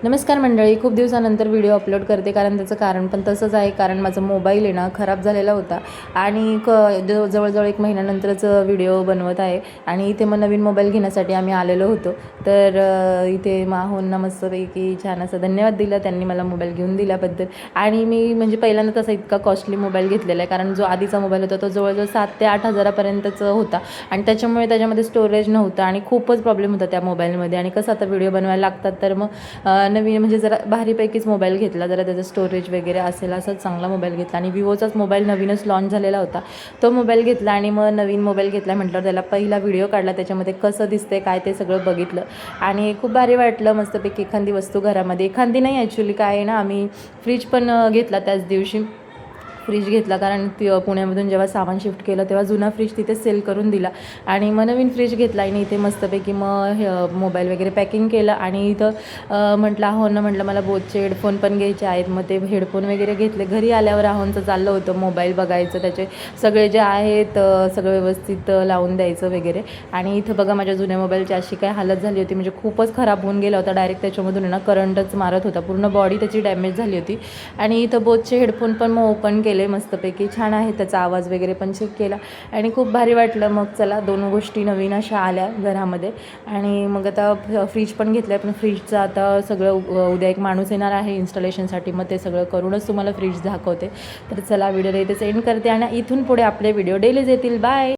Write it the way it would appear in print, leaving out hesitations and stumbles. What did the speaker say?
नमस्कार मंडळी, खूप दिवसानंतर व्हिडिओ अपलोड करते. कारण त्याचं कारण पण तसंच आहे. कारण माझा मोबाईल आहे ना खराब झालेला होता आणि जवळजवळ 1 महिन्यानंतरच व्हिडिओ बनवत आहे. आणि इथे मग नवीन मोबाईल घेण्यासाठी आम्ही आलेलो होतो. तर इथे माहूंना मस्तपैकी छान असं धन्यवाद दिला त्यांनी मला मोबाईल घेऊन दिल्याबद्दल. आणि मी म्हणजे पहिल्यांदा तसा इतका कॉस्टली मोबाईल घेतलेला आहे, कारण जो आधीचा मोबाईल होता तो जवळजवळ 7 ते 8 हजारापर्यंतचा होता. आणि त्याच्यामुळे त्याच्यामध्ये स्टोरेज नव्हतं आणि खूपच प्रॉब्लेम होता त्या मोबाईलमध्ये. आणि कसं आता व्हिडिओ बनवायला लागतात, तर मग नवीन म्हणजे जरा भारीपैकीच मोबाईल घेतला, जरा त्याचं स्टोरेज वगैरे असेल असा चांगला मोबाईल घेतला. आणि विवोचाच मोबाईल नवीनच लॉन्च झालेला होता, तो मोबाईल घेतला. आणि मग नवीन मोबाईल घेतला म्हटल्यावर त्याला पहिला व्हिडिओ काढला, त्याच्यामध्ये कसं दिसते काय ते सगळं बघितलं आणि खूप भारी वाटलं. मस्तपैकी एखादी वस्तू घरामध्ये, एखादी नाही ॲक्च्युली काय आहे ना, आम्ही फ्रीज पण घेतला त्याच दिवशी. फ्रीज घेतला कारण पुण्यामधून जेव्हा सामान शिफ्ट केलं तेव्हा जुना फ्रीज तिथे सेल करून दिला आणि मग नवीन फ्रीज घेतला. आणि इथे मस्तपैकी मग मोबाईल वगैरे पॅकिंग केलं. आणि इथं म्हटलं आहोंना म्हटलं मला बोटचे हेडफोन पण घ्यायचे आहेत. मग ते हेडफोन वगैरे घेतले. घरी आल्यावर आहोंचं चाललं होतं मोबाईल बघायचं, त्याचे सगळे जे आहेत सगळं व्यवस्थित लावून द्यायचं वगैरे. आणि इथं बघा माझ्या जुन्या मोबाईलची अशी काय हालत झाली होती, म्हणजे खूपच खराब होऊन गेला होता. डायरेक्ट त्याच्यामधून ना करंटच मारत होता, पूर्ण बॉडी त्याची डॅमेज झाली होती. आणि इथं बोटचे हेडफोन पण मग ओपन केले, मस्तपैकी छान आहे, त्याचा आवाज वगैरे पण चेक केला आणि खूप भारी वाटलं. मग चला 2 गोष्टी नवीन अशा आल्या घरामध्ये. आणि मग आता फ्रीज पण घेतलं आहे, पण फ्रीजचं आता सगळं उद्या एक माणूस येणार आहे इन्स्टॉलेशनसाठी, मग ते सगळं करूनच तुम्हाला फ्रीज दाखवते. तर चला व्हिडिओ इथेच एंड करते आणि इथून पुढे आपले व्हिडिओ डेलीज येतील. बाय.